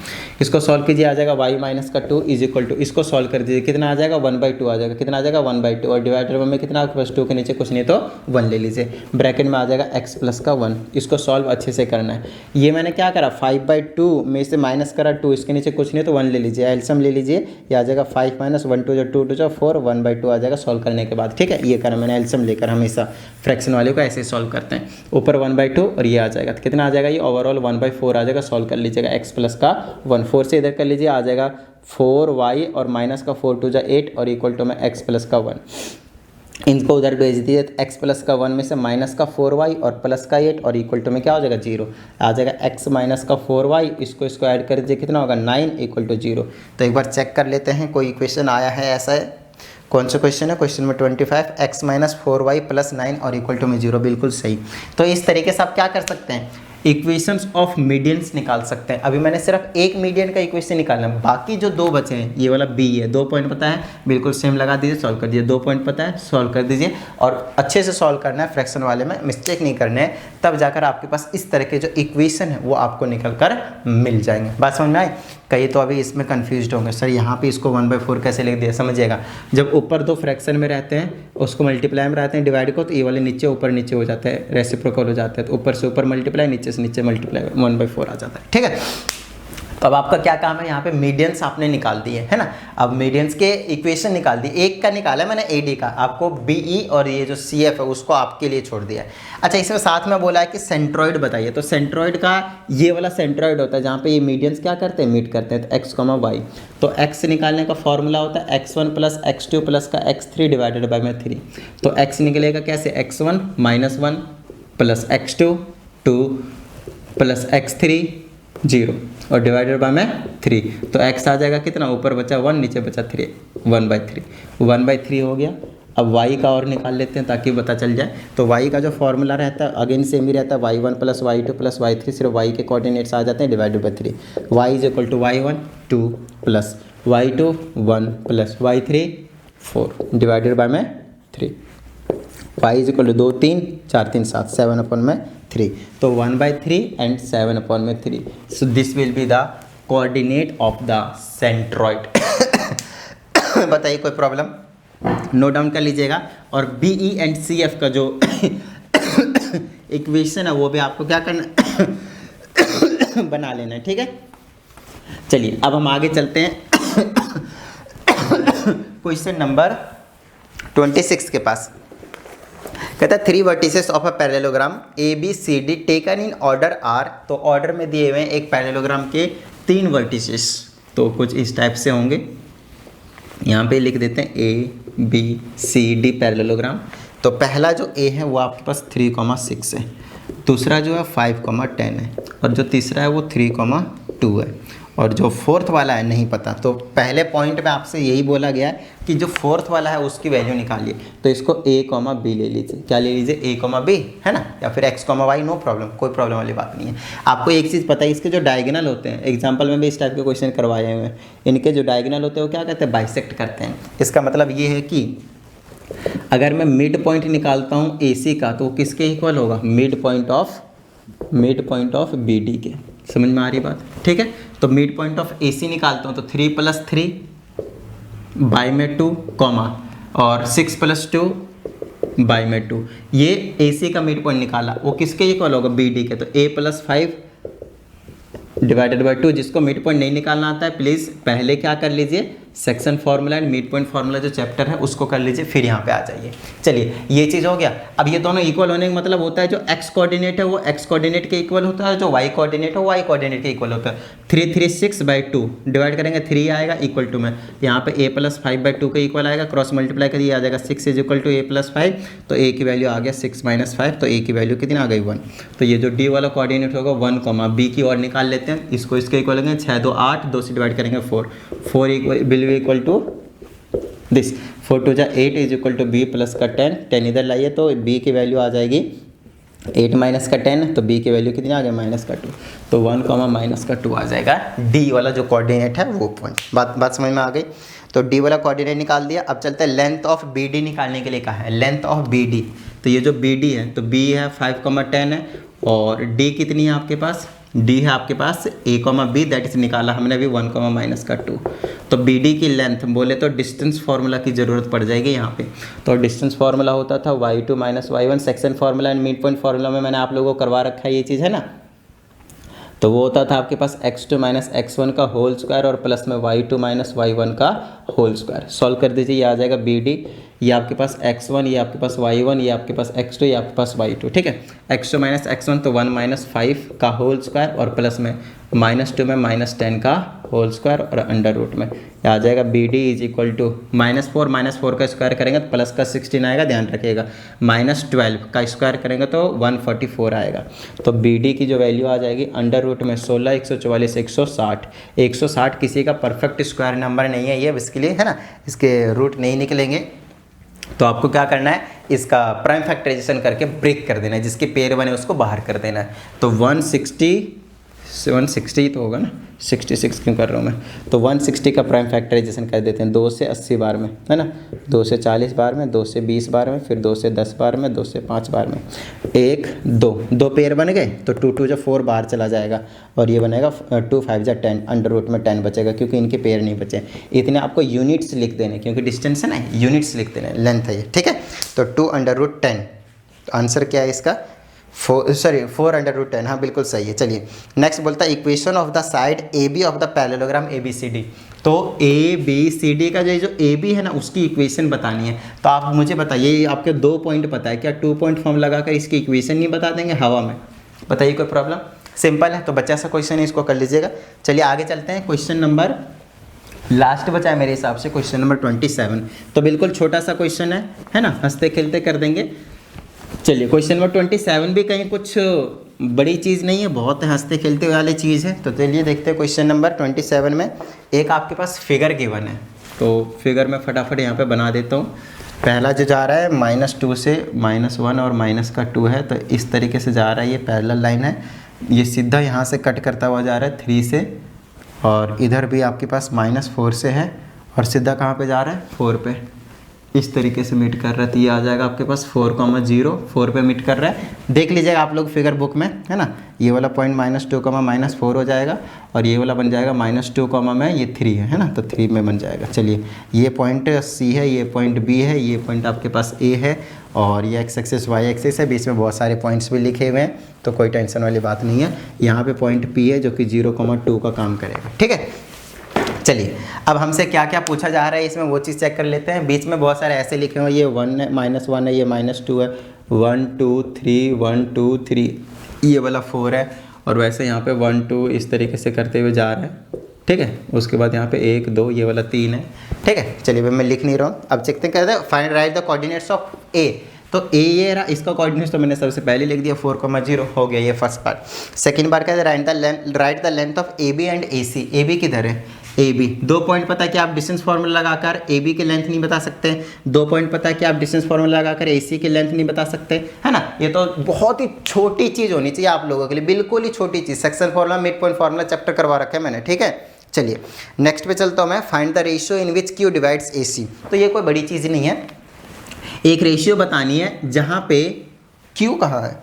इसको सॉल्व कीजिए, आ जाएगा y - का 2 इज इक्वल टू, इसको सॉल्व कर दीजिए, कितना आ जाएगा 1/2 आ जाएगा, कितना आ जाएगा 1/2, और डिवाइडेड में कितना आपके पास 2 के नीचे कुछ नहीं तो 1 ले लीजिए, ब्रैकेट में आ जाएगा x + का 1। इसको सॉल्व अच्छे से करना है। ये मैंने क्या करा, 5/2 में से माइनस करा 2, इसके नीचे कुछ नहीं तो 1 ले लीजिए, एलसीएम ले लीजिए, ये आ जाएगा 5 - 1 2 2 जो 4 1/2 आ जाएगा सॉल्व करने के बाद, ठीक है। ये करा मैंने एलसीएम लेकर, हमेशा फ्रैक्शन वाले को ऐसे सॉल्व करते हैं, ऊपर 1/2 और ये आ जाएगा, तो कितना आ जाएगा, ये ओवरऑल 1/4 आ जाएगा। सॉल्व कर लीजिएगा x + का 1, 4 से इधर कर लीजिए, आ जाएगा 4y और माइनस का 4 2 8 और इक्वल टू में x + का 1। इनको उधर भेज दिए तो x + का 1 में से माइनस का 4y और प्लस का 8 और इक्वल टू में क्या हो जाएगा 0 आ जाएगा, x - का 4y, इसको ऐड कर दीजिए, कितना होगा 9 = 0। तो एक बार चेक कर लेते हैं कोई इक्वेशन आया है ऐसा है, कौन सा क्वेश्चन है, क्वेश्चन नंबर 25, x - 4y + 9 और इक्वल टू में 0, बिल्कुल सही। तो इस तरीके से आप क्या कर सकते हैं, इक्वेशंस ऑफ मीडियंस निकाल सकते हैं। अभी मैंने सिर्फ एक मीडियन का इक्वेशन निकालना है, बाकी जो 2 बचे हैं, ये वाला b है, 2 पॉइंट पता है, बिल्कुल सेम लगा दीजिए, सॉल्व कर दीजिए, 2 पॉइंट पता है, सॉल्व कर दीजिए, और अच्छे से सॉल्व करना है, फ्रैक्शन वाले में मिस्टेक नहीं करने हैं, तब जाकर आपके पास इस तरह के जो इक्वेशन है वो आपको निकल कर मिल जाएंगे। बात समझ में आई? कई तो अभी इसमें कंफ्यूज होंगे, सर यहाँ पे इसको 1/4 कैसे लिख दिया, समझिएगा, जब ऊपर 2 फ्रैक्शन में रहते हैं, उसको मल्टीप्लाई में रहते हैं डिवाइड को, तो ये वाले नीचे ऊपर नीचे हो जाता है, रेसिप्रोकल हो जाता है, तो ऊपर से ऊपर मल्टीप्लाई, नीचे से नीचे मल्टीप्लाई, 1/4 आ जाता है, ठीक है। तो अब आपका क्या काम है, यहाँ पे मीडियंस आपने निकाल दिए है ना। अब मीडियंस के इक्वेशन निकाल दी, एक का निकाला है मैंने एडी का, आपको बीई और ये जो सीएफ है उसको आपके लिए छोड़ दिया है। अच्छा, इसमें साथ में बोला है कि सेंट्रॉइड बताइए, तो सेंट्रॉइड का ये वाला सेंट्रॉइड होता है जहाँ पे ये मीडियंस क्या करते हैं, मीट करते हैं, तो एक्स कॉमा वाई। तो एक्स निकालने का फॉर्मूला होता है x1 प्लस x2 प्लस का x3 डिवाइडेड बाई में 3। तो x निकलेगा कैसे, x1 minus 1 plus x2 2 plus x3 0 और डिवाइडेड बाय में 3। तो x आ जाएगा कितना, ऊपर बचा 1 नीचे बचा 3, 1/3 हो गया। अब y का और निकाल लेते हैं ताकि पता चल जाए। तो y का जो फॉर्मूला रहता है अगेन सेम ही रहता है, y1 plus y2 plus y3, सिर्फ y के कोऑर्डिनेट्स आ जाते हैं divided by 3। y is equal to y1 2 plus y2 1 plus y3 4 divided by में 3। y is equal to 2 3 4 3 7 7/3। तो 1/3 and 7/3। So this will be the coordinate of the centroid. बताइए कोई problem, note down कर लीजिएगा। और B E and C F का जो equation है वो भी आपको क्या करना बना लेना है, ठीक है। चलिए अब हम आगे चलते हैं क्वेश्चन नंबर 26 के पास। कहता है 3 vertices of a parallelogram A B C D taken in order are. तो ऑर्डर में दिए हुए एक पैरेललोग्राम के 3 वर्टिसेस, तो कुछ इस टाइप से होंगे। यहाँ पे लिख देते हैं A B C D parallelogram. तो पहला जो ए है वो आपके पास 3,6 है, दूसरा जो है 5,10 है, और जो तीसरा है वो 3,2 है, और जो फोर्थ वाला है नहीं पता। तो पहले पॉइंट में आपसे यही बोला गया है कि जो फोर्थ वाला है उसकी वैल्यू निकालिए। तो इसको a, b ले लीजिए, क्या ले लीजिए, a, b है ना, या फिर x, y, नो प्रॉब्लम, कोई प्रॉब्लम वाली बात नहीं है। आपको एक चीज़ पता है, इसके जो डायगोनल होते हैं, एग्जाम्पल में भी इस टाइप के क्वेश्चन करवाए हुए हैं, इनके जो डायगोनल होते हैं वो क्या कहते हैं, बाइसेक्ट करते हैं। इसका मतलब ये है कि अगर मैं मिड पॉइंट निकालता हूँ AC का तो किसके इक्वल होगा, मिड पॉइंट ऑफ BD के। समझ में आ रही बात, ठीक है। तो मिड पॉइंट ऑफ AC निकालता हूँ तो 3 + 3 बाई में 2 कॉमा और 6 + 2 बाई में 2, ये AC का मिड पॉइंट निकाला, वो किसके इक्वल होगा, BD के। तो A + 5 डिवाइडेड बाई 2। जिसको मिड पॉइंट नहीं निकालना आता है प्लीज़ पहले क्या कर लीजिए, section formula and mid point formula जो चैप्टर है उसको कर लीजिए, फिर यहाँ पे आ जाइए। चलिए ये चीज़ हो गया। अब ये दोनों इक्वल होने का मतलब होता है जो x कोऑर्डिनेट है वो x कोऑर्डिनेट के इक्वल होता है, जो y कोऑर्डिनेट है वो y कोऑर्डिनेट के इक्वल होता है। 336/2 डिवाइड करेंगे 3 आएगा इक्वल टू में, यहाँ पे a + 5/2 के इक्वल आएगा, क्रॉस मल्टीप्लाई करिए आ जाएगा 6 = a + 5। तो a की वैल्यू आ गया 6 - 5, तो a की वैल्यू कितनी आ गई 1। तो ये जो d वाला कोऑर्डिनेट होगा 1, b की और निकाल लेते हैं, इसको इसके इक्वल करेंगे 6 2 8, 2 से डिवाइड करेंगे 4 equal to this 4 2 = 8 = b plus का 10 इधर लाइए तो b की वैल्यू आ जाएगी 8 माइनस का 10, तो b की वैल्यू कितनी आ गई -2। तो 1, -2 आ जाएगा d वाला जो कोऑर्डिनेट है वो पॉइंट। बात समझ में आ गई। तो d वाला कोऑर्डिनेट निकाल दिया। अब चलते हैं लेंथ ऑफ BD निकालने के लिए कहा है, लेंथ ऑफ BD। तो ये जो BD है तो b है 5,10 है, और d कितनी है आपके पास, d है आपके पास a, b, दैट इज निकाला हमने अभी 1, -2। तो BD की लेंथ बोले तो डिस्टेंस फार्मूला की ज़रूरत पड़ जाएगी यहाँ पे। तो डिस्टेंस फार्मूला होता था y2 - y1, section formula and mid point formula में मैंने आप लोगों को करवा रखा है ये चीज़, है ना। तो वो होता था आपके पास x2 - x1 का होल स्क्वायर और प्लस में y2 - y1 का होल स्क्वायर। सॉल्व कर दीजिए, ये आ जाएगा BD, ये आपके पास x1, ये आपके पास y1, ये आपके पास x2, ये आपके पास y2, ठीक है। x2 - x1 तो 1 - 5 का होल स्क्वायर और प्लस में -2 में -10 का होल स्क्वायर और अंडर रूट में, ये आ जाएगा BD = -4 का स्क्वायर करेंगे तो प्लस का 16 आएगा, ध्यान रखिएगा। -12 का स्क्वायर करेंगे तो 144 आएगा। तो BD की जो वैल्यू आ जाएगी अंडर रूट में 16, 144, 160। 160 किसी का परफेक्ट स्क्वायर नंबर नहीं है ये, इसके लिए है ना, इसके रूट नहीं निकलेंगे। तो आपको क्या करना है, इसका प्राइम फैक्टराइजेशन करके ब्रेक कर देना है, जिसके पेयर बने उसको बाहर कर देना है। तो 160 तो होगा ना, 66 क्यों कर रहा हूँ मैं। तो 160 का प्राइम फैक्टराइजेशन कर देते हैं 2 से 80 बार में, है ना, 2 से 40 बार में, 2 से 20 बार में, फिर 2 से 10 बार में, 2 से 5 बार में। 1 2 पेयर बन गए तो 2 2 = 4 बाहर चला जाएगा, और ये बनेगा 2 5 = 10, अंडर रूट में 10 बचेगा क्योंकि इनके पेयर नहीं बचे। इतने आपको यूनिट्स लिख देने, क्योंकि डिस्टेंस है ना, यूनिट्स लिख देने, लेंथ है ये, ठीक है। तो 2 √10। तो आंसर क्या है इसका 4/10। हाँ बिल्कुल सही है। चलिए नेक्स्ट बोलता है equation of the side A B of the parallelogram A B C D. तो ए बी सी डी का जो ए बी है ना उसकी इक्वेशन बतानी है। तो आप मुझे बताइए, आपके 2 पॉइंट पता है, क्या 2 पॉइंट फॉर्म लगाकर इसकी इक्वेशन नहीं बता देंगे हवा में? बताइए कोई प्रॉब्लम? सिंपल है। तो बच्चा सा क्वेश्चन है, इसको कर लीजिएगा। चलिए आगे चलते हैं। क्वेश्चन नंबर लास्ट बचा है मेरे हिसाब से, क्वेश्चन नंबर 27। तो बिल्कुल छोटा सा क्वेश्चन है ना, हंसते खेलते कर देंगे। चलिए क्वेश्चन नंबर 27 भी कहीं कुछ बड़ी चीज़ नहीं है, बहुत हंसते खेलते वाली चीज़ है। तो चलिए देखते हैं क्वेश्चन नंबर 27 में एक आपके पास फिगर गिवन है। तो फिगर मैं फटाफट यहाँ पे बना देता हूँ। पहला जो जा रहा है -2 से -1 और माइनस का 2 है, तो इस तरीके से जा रहा है। ये पैरेलल लाइन है, ये सीधा यहाँ से कट करता हुआ जा रहा है 3 से, और इधर भी आपके पास -4 से है, और सीधा कहाँ पे जा रहा है 4 पे। इस तरीके से मीट कर रहा है। तो ये आ जाएगा आपके पास 4,0 4 पे मीट कर रहा है। देख लीजिएगा आप लोग फिगर बुक में, है ना। ये वाला पॉइंट -2, -4 हो जाएगा, और ये वाला बन जाएगा -2, में ये 3 है ना, तो 3 में बन जाएगा। चलिए ये पॉइंट सी है, ये पॉइंट बी है, ये पॉइंट आपके पास ए है, और ये एक्स एक्सिस वाई एक्सिस है। बीच में बहुत सारे पॉइंट्स भी लिखे हुए हैं, तो कोई टेंशन वाली बात नहीं है। यहाँ पे पॉइंट पी है जो कि 0,2 का काम करेगा। ठीक है, चलिए अब हमसे क्या क्या पूछा जा रहा है इसमें वो चीज़ चेक कर लेते हैं। बीच में बहुत सारे ऐसे लिखे हुए, ये 1 है, -1 है, ये -2 है, 1 2 3 1 2 3, ये वाला 4 है, और वैसे यहाँ पे 1 2 इस तरीके से करते हुए जा रहा है। ठीक है, उसके बाद यहाँ पे 1 2, ये वाला 3 है। ठीक है, चलिए मैं लिख नहीं रहा हूँ। अब चेकते करते हैं, find right the coordinates of A. तो ए ये रहा, इसका कोऑर्डिनेट्स तो मैंने सबसे पहले लिख दिया, 4,0 हो गया ये फर्स्ट पार्ट। सेकंड बार कहते हैं write the length of A B and A C. A B किधर है? A B. 2 पॉइंट पता है कि आप डिस्टेंस फार्मूला लगाकर ए बी की लेंथ नहीं बता सकते। 2 पॉइंट पता है कि आप डिस्टेंस फार्मूला लगाकर ए सी की लेंथ नहीं बता सकते, है ना। ये तो बहुत ही छोटी चीज़ होनी चाहिए आप लोगों के लिए, बिल्कुल ही छोटी चीज़। Section formula, mid point formula chapter करवा रखा है मैंने। ठीक है, चलिए नेक्स्ट पे चलता हूँ मैं। Find the ratio in which Q divides A C. तो ये कोई बड़ी चीज़ नहीं है, एक रेशियो बतानी है जहाँ पे क्यू कहाँ है।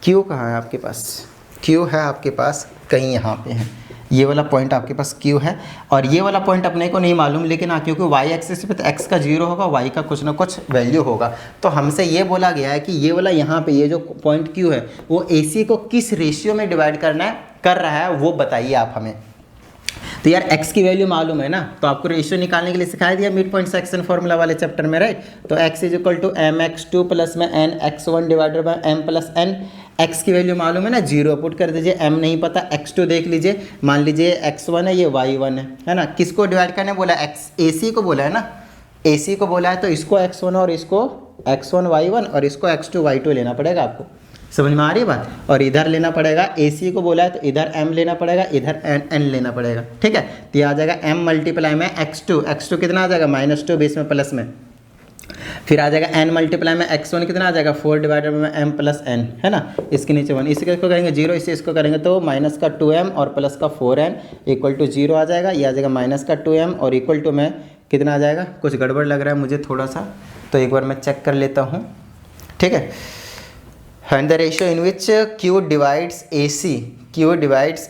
क्यू कहाँ है आपके पास? क्यू है आपके पास कहीं यहाँ पे है, ये वाला पॉइंट आपके पास क्यू है, और ये वाला पॉइंट अपने को नहीं मालूम, लेकिन हाँ क्योंकि वाई एक्सिस पे तो एक्स का 0 होगा, वाई का कुछ ना कुछ वैल्यू होगा। तो हमसे ये बोला गया है कि ये वाला यहाँ पे ये जो पॉइंट क्यू है वो ए सी को किस रेशियो में डिवाइड कर रहा है वो बताइए आप हमें। तो यार x की वैल्यू मालूम है ना, तो आपको रेशियो निकालने के लिए सिखाया दिया मिड पॉइंट सेक्शन फार्मूला वाले चैप्टर में, राइट। तो x = mx2 प्लस में nx1 divided by m plus n। x की वैल्यू मालूम है ना, 0 पुट कर दीजिए, m नहीं पता, x2 देख लीजिए, मान लीजिए x1 है, ये y1 है ना। किसको डिवाइड करने बोला? ac को बोला है ना, ac को बोला है, तो इसको x1 और इसको x1 y1 और इसको x2 y2 लेना पड़ेगा आपको। समझ में आ रही है बात? और इधर लेना पड़ेगा, AC को बोला है तो इधर m लेना पड़ेगा, इधर n लेना पड़ेगा। ठीक है, तो ये आ जाएगा m मल्टीप्लाई में x2 कितना आ जाएगा? -2 बीच में प्लस में, फिर आ जाएगा n मल्टीप्लाई में x1 कितना आ जाएगा? 4 डिवाइडेड में m प्लस n, है ना। इसके नीचे 1, इसी को करेंगे 0, इसे इसको करेंगे तो -2m और +4n = 0 आ जाएगा। ये आ जाएगा -2m और इक्वल टू में कितना आ जाएगा? कुछ गड़बड़ लग रहा है मुझे थोड़ा सा, तो एक बार मैं चेक कर लेता हूँ। ठीक है, find the ratio in which Q divides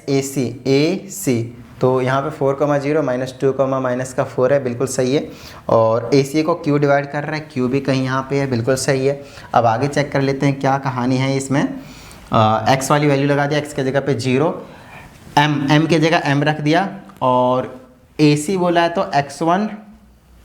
AC। तो यहाँ पे 4,0 -2, -4 है, बिल्कुल सही है। और AC को Q डिवाइड कर रहा है, Q भी कहीं यहाँ पे है, बिल्कुल सही है। अब आगे चेक कर लेते हैं क्या कहानी है इसमें। x वाली वैल्यू लगा दिया, x के जगह पे 0, m के जगह m रख दिया, और AC बोला है तो x1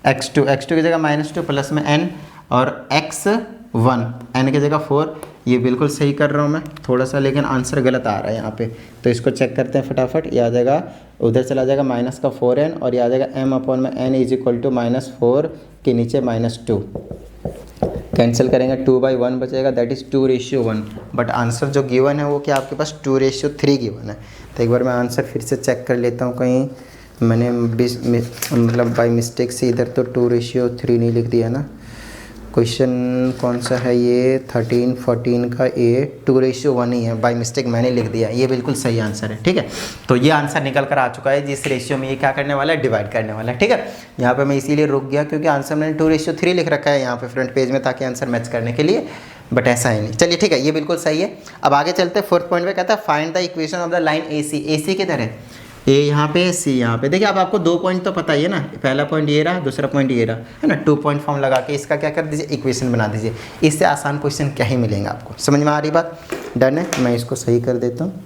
x2 की जगह -2 प्लस में n और x1 n की जगह 4। ये बिल्कुल सही कर रहा हूँ मैं थोड़ा सा, लेकिन आंसर गलत आ रहा है यहाँ पे, तो इसको चेक करते हैं फटाफट। ये आ जाएगा, उधर चला जाएगा -4n, और ये आ जाएगा m/n = -4 के नीचे -2, कैंसिल करेंगे 2/1 बचेगा, दैट इज़ 2:1। बट आंसर जो गिवन है वो क्या आपके पास 2:3 गिवन है। तो एक बार मैं आंसर फिर से चेक कर लेता हूँ, कहीं मैंने मतलब बाई मिस्टेक से इधर तो 2:3 नहीं लिख दिया ना। क्वेश्चन कौन सा है ये? 13-14 का A 2:1 ही है, बाय मिस्टेक मैंने लिख दिया, ये बिल्कुल सही आंसर है। ठीक है, तो ये आंसर निकल कर आ चुका है जिस रेशियो में ये क्या करने वाला है? डिवाइड करने वाला है। ठीक है, यहाँ पे मैं इसीलिए रुक गया क्योंकि आंसर मैंने 2:3 लिख रखा है यहाँ पे फ्रंट पेज में, ताकि आंसर मैच करने के लिए, बट ऐसा है नहीं। चलिए ठीक है, ये बिल्कुल सही है। अब आगे चलते हैं, 4th पॉइंट पे कहता है find the equation of the line AC किधर है? ए यहाँ पे, सी यहाँ पे। देखिए अब आपको 2 पॉइंट तो पता ही है ना, पहला पॉइंट ये रहा, दूसरा पॉइंट ये रहा, है ना। 2 पॉइंट फॉर्म लगा के इसका क्या कर दीजिए? इक्वेशन बना दीजिए। इससे आसान क्वेश्चन क्या ही मिलेंगे आपको, समझ में आ रही बात? डन है, मैं इसको सही कर देता हूँ।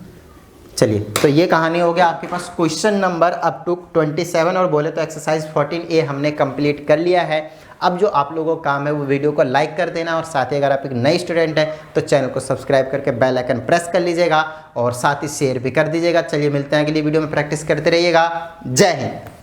चलिए, तो ये कहानी हो गया आपके पास क्वेश्चन नंबर अप टू 27 और बोले तो एक्सरसाइज 14A हमने कंप्लीट कर लिया है। अब जो आप लोगों का काम है वो वीडियो को लाइक कर देना और साथ ही अगर आप एक नई स्टूडेंट हैं तो चैनल को सब्सक्राइब करके बेल आइकन प्रेस कर लीजिएगा और साथ ही शेयर भी कर दीजिएगा। चलिए मिलते हैं अगली वीडियो में, प्रैक्टिस करते रहिएगा। जय हिंद।